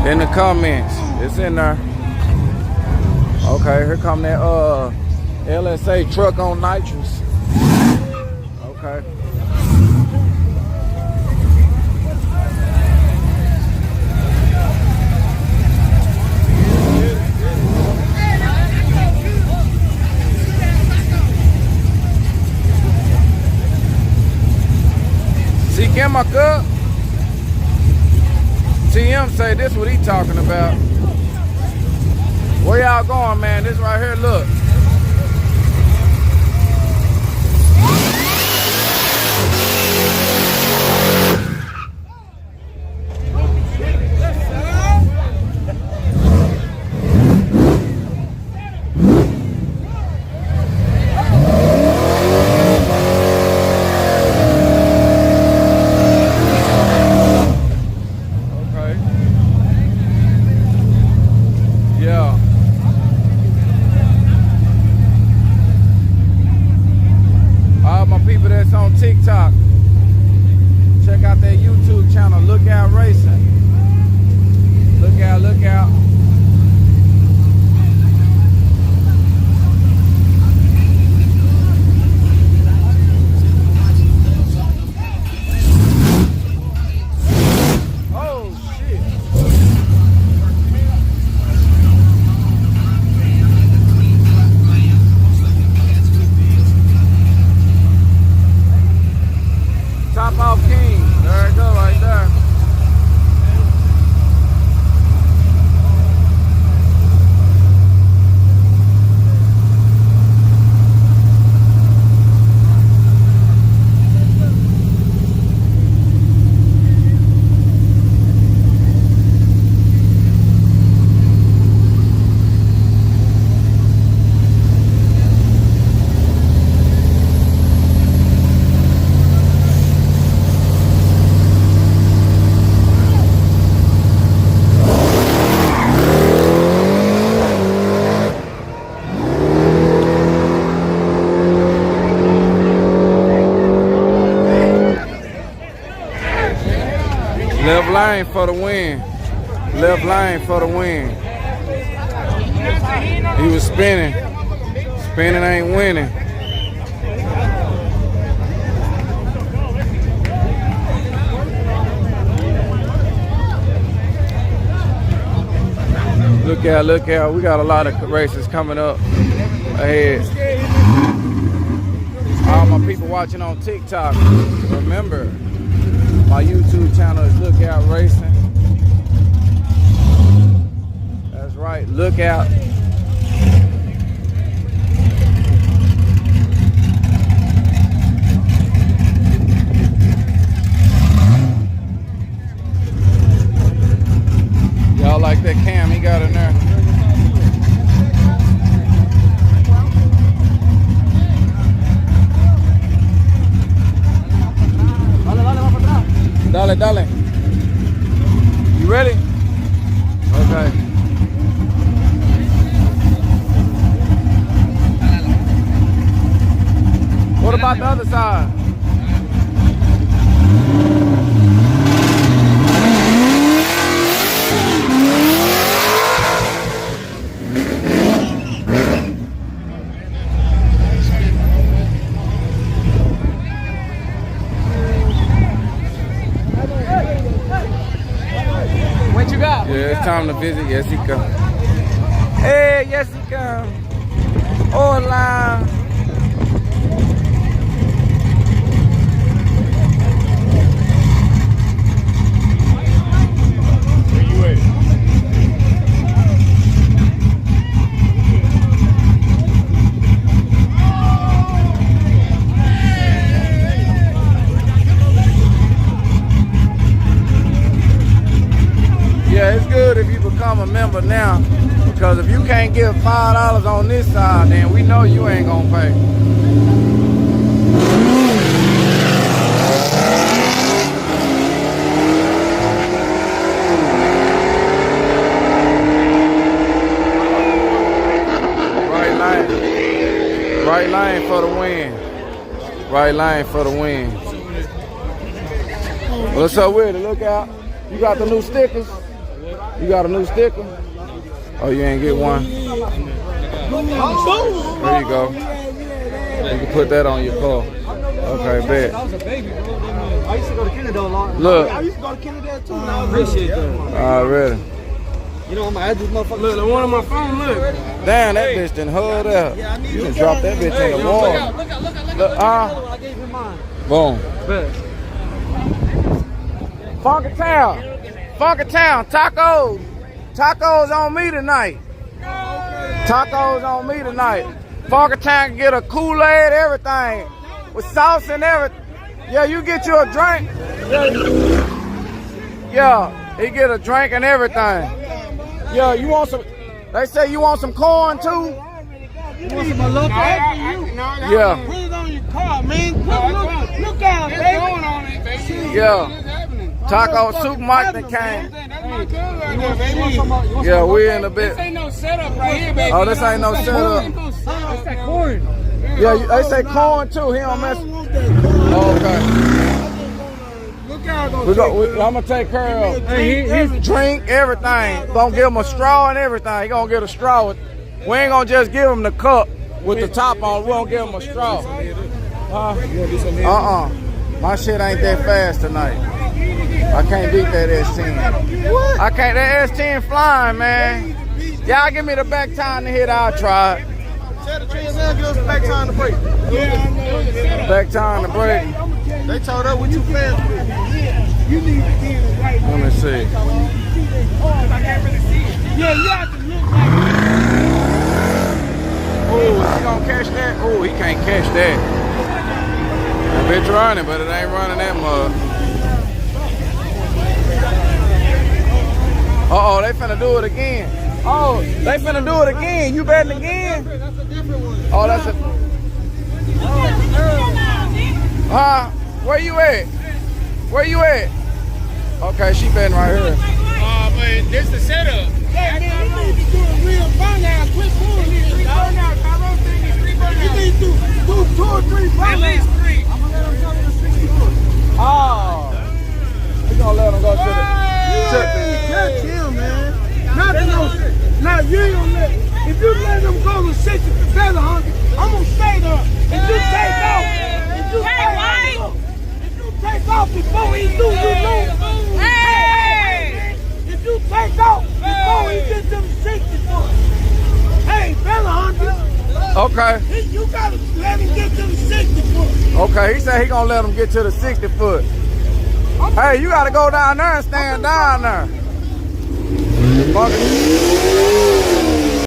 In the comments. It's in there. Okay, here come that LSA truck on nitrous. Okay. See, get my cup. TM say this what he talking about. Where y'all going, man? This right here, look. TikTok. Check out that YouTube channel, Look Out Racing. Look out, look out. Top off King. There it go right there. Left lane for the win. Left lane for the win. He was spinning. Spinning ain't winning. Look out, look out. We got a lot of races coming up ahead. All my people watching on TikTok, remember, my YouTube channel is Look Out Racing. That's right, look out. Y'all like that cam he got in there? Dale, dale. You ready? Okay. What about the other side? Yeah, it's time to visit. Yes, he come. Hey, yes, he come. Hola. Where you at? Yeah, it's good if you become a member now, because if you can't give $5 on this side, then we know you ain't gonna pay. Right lane for the win. Right lane for the win. What's up with it? Look out. You got the new stickers? You got a new sticker? Oh, you ain't get one? There you go. You can put that on your car. Okay, bet. I was a baby, bro. I used to go to Canada a lot. Look. I used to go to Canada too. I appreciate that. Already. You know, I'm gonna add this motherfucker. Look, the one on my phone, look. Damn, that bitch done hugged up. You can drop that bitch in the wall. Look, I gave him mine. Boom. Bet. Funky Town. Funky Town. Tacos. Tacos on me tonight. Tacos on me tonight. Funky Town can get a Kool-Aid, everything. With sauce and everything. Yeah, you get you a drink. Yeah, he get a drink and everything. Yeah, you want some, they say you want some corn too? You want some local? Yeah. Put it on your car, man. Look out, baby. Yeah. Taco Soup Mike that came. Yeah, we in the bit. This ain't no setup right here, baby. Oh, this ain't no setup. It's that corn. Yeah, they say corn too. He don't mess. Oh, okay. I'm gonna take care of him. Drink everything. Gonna give him a straw and everything. He gonna get a straw. We ain't gonna just give him the cup with the top on. We gonna give him a straw. My shit ain't that fast tonight. I can't beat that S10. What? I can't. That S10 flying, man. Y'all give me the back time to hit. I'll try it. Tell the Trans Am, give us back time to break. Back time to break. They told us we too fast for it. You need to get it right. Let me see. I can't really see it. Yeah, you have to look like it. Oh, is he gonna catch that? Oh, he can't catch that. That bitch running, but it ain't running that much. Uh-oh, they finna do it again. Oh, they finna do it again. You betting again? That's a different one. Oh, that's a... Where you at? Where you at? Okay, she betting right here. But this the setup. Hey, man, you need to do a real burnout. Quit doing this. Burnout. Tyrone said he's 3 burnouts. You need to do 2 or 3 burnouts. At least 3. I'm gonna let him go to the 60 foot. Oh. We gonna let him go to the... You ain't finna catch him, man. Now you ain't gonna let... If you let him go to 60 for better, huh? I'm gonna stay there. If you take off... If you take off before he do, you lose. Hey! If you take off before he gets to the 60 foot. Hey, fella hunter. Okay. You gotta let him get to the 60 foot. Okay, he said he gonna let him get to the 60 foot. Hey, you gotta go down there and stand down there. Fuck it.